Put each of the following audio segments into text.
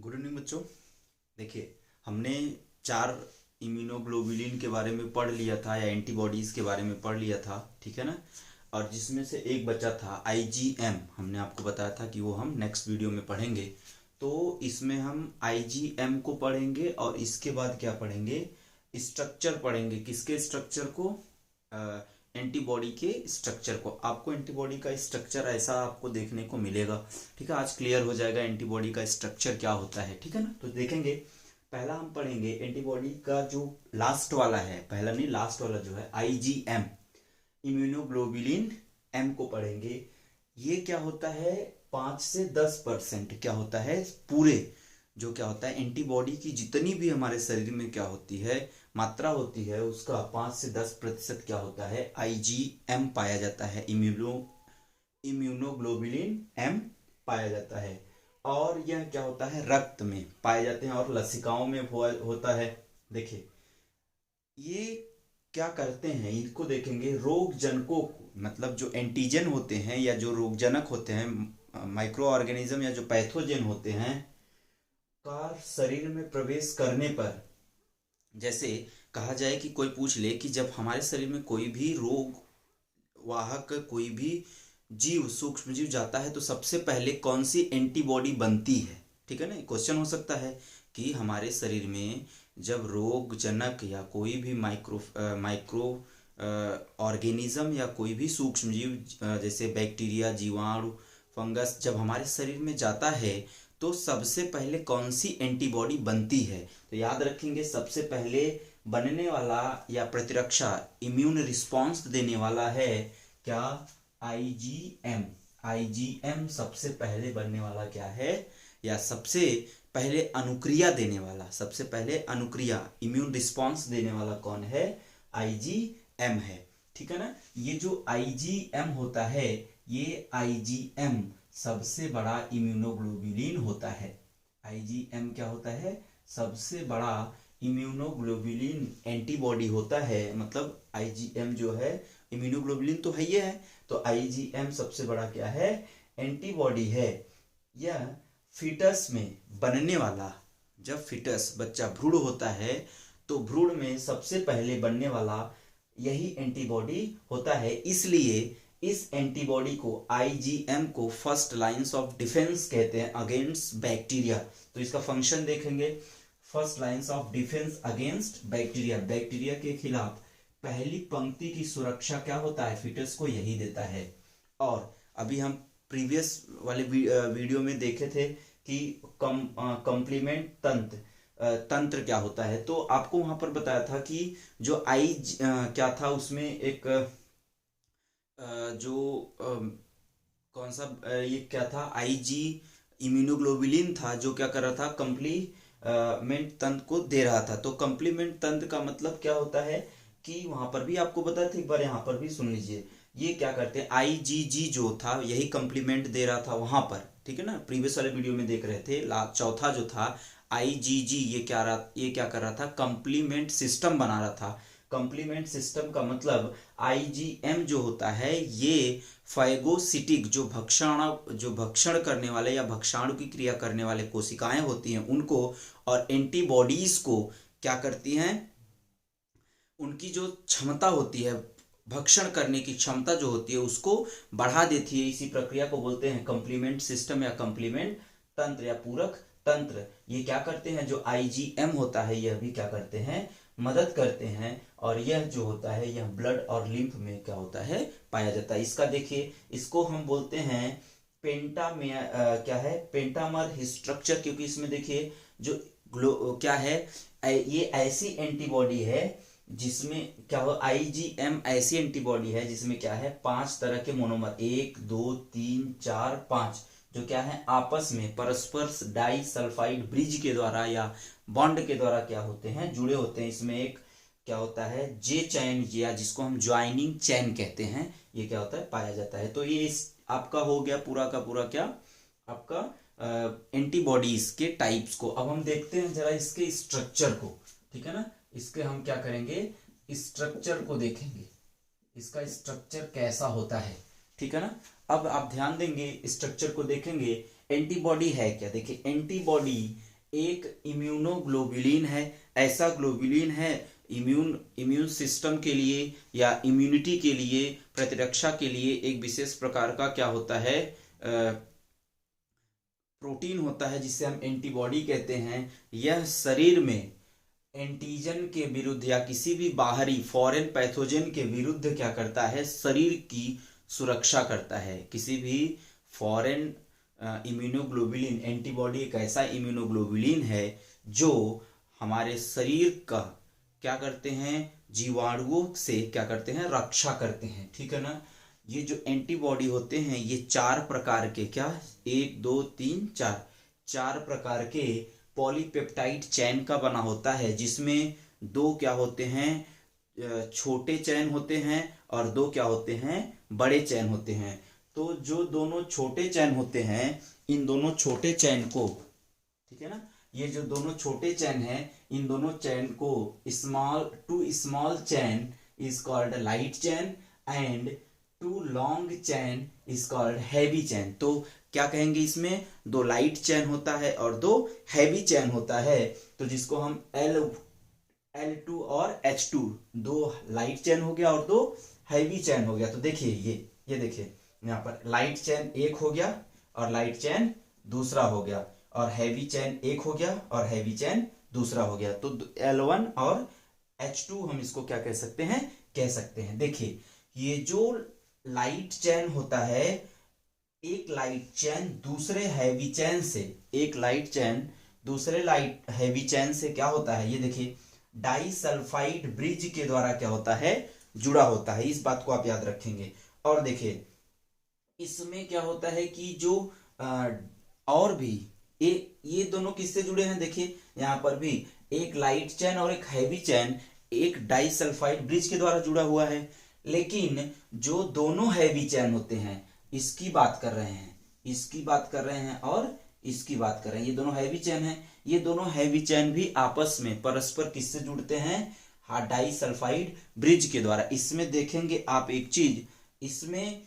Good evening बच्चों। देखिए, हमने 4 इम्यूनोग्लोबुलिन के बारे में पढ़ लिया था या एंटीबॉडीज़ के बारे में पढ़ लिया था, ठीक है ना। और जिसमें से एक बचा था आईजीएम। हमने आपको बताया था कि वो हम नेक्स्ट वीडियो में पढ़ेंगे। तो इसमें हम आईजीएम को पढ़ेंगे और इसके बाद क्या पढ़ेंगे, स्ट्रक्चर पढ़ेंगे। किसके स्ट्रक्चर को? एंटीबॉडी के स्ट्रक्चर को। आपको एंटीबॉडी का स्ट्रक्चर ऐसा आपको देखने को मिलेगा, ठीक है। आज क्लियर हो जाएगा एंटीबॉडी का स्ट्रक्चर क्या होता है, ठीक है ना। तो देखेंगे, पहला हम पढ़ेंगे एंटीबॉडी का जो लास्ट वाला है, पहला नहीं लास्ट वाला जो है आईजीएम, इम्यूनोग्लोबुलिन एम को पढ़ेंगे। ये क्या होता है? 5 से 10% क्या होता है पूरे, जो क्या होता है एंटीबॉडी की जितनी भी हमारे शरीर में क्या होती है मात्रा होती है, उसका 5 से 10% क्या होता है, आईजीएम पाया जाता है, इम्यूनोग्लोबुलिन एम पाया जाता है। और यह क्या होता है, रक्त में पाए जाते हैं और लसिकाओं में होता है। देखिए, ये क्या करते हैं, इनको देखेंगे रोग जनकों को, मतलब जो एंटीजन होते हैं या जो रोगजनक होते हैं, माइक्रो ऑर्गेनिज्म या जो पैथोजन होते हैं का शरीर में प्रवेश करने पर, जैसे कहा जाए कि कोई पूछ ले कि जब हमारे शरीर में कोई भी रोग वाहक कोई भी जीव सूक्ष्म जीव जाता है तो सबसे पहले कौन सी एंटीबॉडी बनती है, ठीक है ना। क्वेश्चन हो सकता है कि हमारे शरीर में जब रोगजनक या कोई भी माइक्रो ऑर्गेनिज्म या कोई भी सूक्ष्म जीव जैसे बैक्टीरिया, जीवाणु, फंगस जब हमारे शरीर में जाता है तो सबसे पहले कौन सी एंटीबॉडी बनती है। तो याद रखेंगे, सबसे पहले बनने वाला या प्रतिरक्षा इम्यून रिस्पॉन्स देने वाला है क्या, आईजीएम। आईजीएम सबसे पहले बनने वाला क्या है, या सबसे पहले अनुक्रिया देने वाला, सबसे पहले अनुक्रिया इम्यून रिस्पॉन्स देने वाला कौन है, आईजीएम है, ठीक है ना। ये जो आईजीएम होता है, ये आईजीएम सबसे बड़ा इम्यूनोग्लोबुलिन होता है। आईजीएम क्या होता है, सबसे बड़ा इम्यूनोग्लोबुलिन एंटीबॉडी होता है। मतलब आईजीएम जो है, इम्यूनोग्लोबुलिन तो है, ये है, तो आईजीएम सबसे बड़ा क्या है, एंटीबॉडी है। यह फीटस में बनने वाला, जब फीटस बच्चा भ्रूण होता है तो भ्रूण में सबसे पहले बनने वाला यही एंटीबॉडी होता है। इसलिए इस एंटीबॉडी को, आईजीएम को फर्स्ट लाइंस ऑफ डिफेंस कहते हैं अगेंस्ट बैक्टीरिया। तो इसका फंक्शन देखेंगे, first lines of defence against bacteria, bacteria के खिलाफ पहली पंक्ति की सुरक्षा क्या होता है, फीटस को यही देता है। और अभी हम प्रीवियस वाले वीडियो में देखे थे कि कंप्लीमेंट तंत्र क्या होता है। तो आपको वहां पर बताया था कि जो क्या था उसमें एक जो कौन सा ये क्या था, आईजी इम्यूनोग्लोबुलिन था, जो क्या कर रहा था, कंप्लीमेंट तंत्र को दे रहा था। तो कंप्लीमेंट तंत्र का मतलब क्या होता है कि वहां पर भी आपको बताया था, एक बार यहाँ पर भी सुन लीजिए। ये क्या करते हैं, आईजीजी जो था यही कंप्लीमेंट दे रहा था वहां पर, ठीक है ना। प्रीवियस वाले वीडियो में देख रहे थे, चौथा जो था आईजीजी, ये क्या कर रहा था, कंप्लीमेंट सिस्टम बना रहा था। कंप्लीमेंट सिस्टम का मतलब आईजीएम जो होता है, ये फाइगोसिटिक जो भक्षण करने वाले या भक्षाणु की क्रिया करने वाले कोशिकाएं होती हैं उनको, और एंटीबॉडीज को क्या करती हैं, उनकी जो क्षमता होती है, भक्षण करने की क्षमता जो होती है उसको बढ़ा देती है। इसी प्रक्रिया को बोलते हैं कंप्लीमेंट सिस्टम या कंप्लीमेंट तंत्र या पूरक तंत्र। ये क्या करते हैं, जो आईजीएम होता है यह भी क्या करते हैं, मदद करते हैं। और यह जो होता है यह ब्लड और लिम्फ में क्या होता है, पाया जाता है। इसका देखिए, इसको हम बोलते हैं क्या है, पेंटामर स्ट्रक्चर, क्योंकि इसमें देखिए जो क्या है, ये ऐसी एंटीबॉडी है जिसमें क्या हो, आईजीएम ऐसी एंटीबॉडी है जिसमें क्या है, 5 तरह के मोनोमर, 1 2 3 4 5, जो क्या है आपस में परस्पर डाई सल्फाइड ब्रिज के द्वारा या बॉन्ड के द्वारा क्या होते हैं, जुड़े होते हैं। इसमें एक क्या होता है, जे चैन, या जिसको हम ज्वाइनिंग चैन कहते हैं, ये क्या होता है, पाया जाता है। तो ये आपका हो गया पूरा का पूरा क्या, आपका एंटीबॉडीज के टाइप्स को। अब हम देखते हैं जरा इसके स्ट्रक्चर को, ठीक है ना। इसके हम क्या करेंगे, स्ट्रक्चर को देखेंगे, इसका स्ट्रक्चर कैसा होता है, ठीक है ना। अब आप ध्यान देंगे, स्ट्रक्चर को देखेंगे, एंटीबॉडी है क्या। देखिए, एंटीबॉडी एक इम्यूनोग्लोबुलिन है, ऐसा ग्लोबुलिन है इम्यून सिस्टम के लिए या इम्यूनिटी के लिए, प्रतिरक्षा के लिए एक विशेष प्रकार का क्या होता है, प्रोटीन होता है जिसे हम एंटीबॉडी कहते हैं। यह शरीर में एंटीजन के विरुद्ध या किसी भी बाहरी फॉरेन पैथोजन के विरुद्ध क्या करता है, शरीर की सुरक्षा करता है। किसी भी फॉरेन इम्यूनोग्लोबुलिन, एंटीबॉडी एक ऐसा इम्यूनोग्लोबुलिन है जो हमारे शरीर का क्या करते हैं, जीवाणुओं से क्या करते हैं, रक्षा करते हैं। ठीक है ना। ये जो एंटीबॉडी होते हैं ये 4 प्रकार के, क्या 1 2 3 4 प्रकार के पॉलीपेप्टाइड चैन का बना होता है, जिसमें 2 क्या होते हैं, छोटे चैन होते हैं और 2 क्या होते हैं, बड़े चैन होते हैं। तो जो दोनों छोटे चैन होते हैं, इन दोनों छोटे चैन को, ठीक है ना, ये जो दोनों छोटे चैन हैं, इन दोनों चैन को two small chain is called light chain and two long chain is called heavy chain. तो क्या कहेंगे, इसमें 2 लाइट चैन होता है और 2 हैवी चैन होता है। तो जिसको हम L2 और H2, 2 लाइट चैन हो गया और 2 हैवी चैन हो गया। तो देखिए ये देखिए यहाँ पर लाइट चैन एक हो गया और लाइट चैन दूसरा हो गया, और हैवी चैन एक हो गया और हैवी चैन दूसरा हो गया। तो L1 और H2 हम इसको क्या कह सकते हैं, देखिए ये जो लाइट चैन होता है, एक लाइट चैन दूसरे हैवी चैन से, एक लाइट चैन दूसरे लाइट हैवी चैन से क्या होता है, ये देखिए डाइसल्फाइड ब्रिज के द्वारा क्या होता है, जुड़ा होता है। इस बात को आप याद रखेंगे। और देखिए इसमें क्या होता है कि जो और भी ये दोनों किससे जुड़े हैं, देखिए यहाँ पर भी एक लाइट चैन और एक हैवी चैन एक डाइसल्फाइड ब्रिज के द्वारा जुड़ा हुआ है। लेकिन जो दोनों हैवी चैन होते हैं, इसकी बात कर रहे हैं, इसकी बात कर रहे हैं और इसकी बात कर रहे हैं, ये दोनों हैवी चैन है। ये दोनों हैवी चैन भी आपस में परस्पर किससे जुड़ते हैं, डाइसल्फाइड ब्रिज के द्वारा। इसमें देखेंगे आप एक चीज, इसमें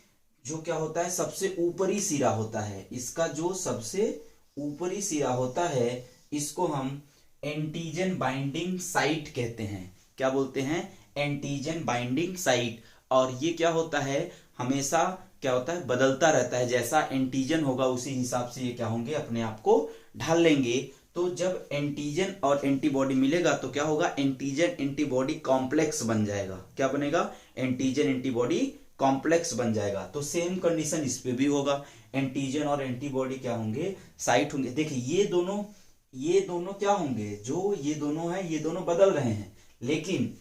जो क्या होता है, सबसे ऊपरी सिरा होता है, इसका जो सबसे ऊपरी सिरा होता है, इसको हम एंटीजन बाइंडिंग साइट कहते हैं। क्या बोलते हैं, एंटीजन बाइंडिंग साइट। और ये क्या होता है, हमेशा क्या होता है, बदलता रहता है। जैसा एंटीजन होगा उसी हिसाब से ये क्या होंगे, अपने आप को ढाल लेंगे। तो जब एंटीजन और एंटीबॉडी मिलेगा तो क्या होगा, एंटीजन एंटीबॉडी कॉम्प्लेक्स बन जाएगा। क्या बनेगा, एंटीजन एंटीबॉडी कॉम्प्लेक्स बन जाएगा। तो सेम कंडीशन इस पे भी होगा, एंटीजन और एंटीबॉडी क्या होंगे, साइट होंगे। देखिए ये दोनों क्या होंगे, जो ये दोनों है, ये दोनों बदल रहे हैं, लेकिन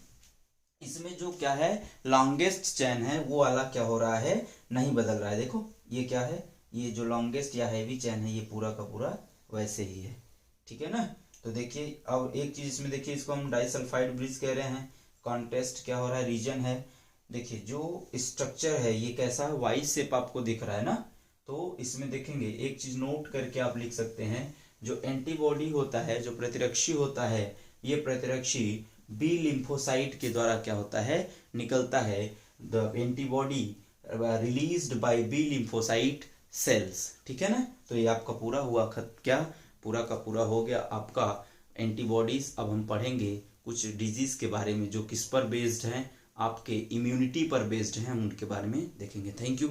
इसमें जो क्या है, लॉन्गेस्ट चैन है, वो वाला क्या हो रहा है, नहीं बदल रहा है। देखो ये क्या है, ये जो लॉन्गेस्ट या हैवी चैन है, ये पूरा का पूरा वैसे ही है। ठीक है ना। तो देखिए अब एक चीज इसमें देखिए, इसको हम डाइसल्फाइड ब्रिज कह रहे हैं। कॉन्टेस्ट क्या हो रहा है, रीजन है। देखिए जो स्ट्रक्चर है ये कैसा है, वाई शेप आपको दिख रहा है ना। तो इसमें देखेंगे एक चीज नोट करके आप लिख सकते हैं, जो एंटीबॉडी होता है, जो प्रतिरक्षी होता है, ये प्रतिरक्षी बी लिम्फोसाइट के द्वारा क्या होता है, निकलता है। The antibody released by B lymphocyte cells. ठीक है ना। तो ये आपका पूरा हुआ क्या, पूरा का पूरा हो गया आपका एंटीबॉडीज। अब हम पढ़ेंगे कुछ डिजीज के बारे में जो किस पर बेस्ड हैं, आपके इम्यूनिटी पर बेस्ड हैं, हम उनके बारे में देखेंगे। Thank you.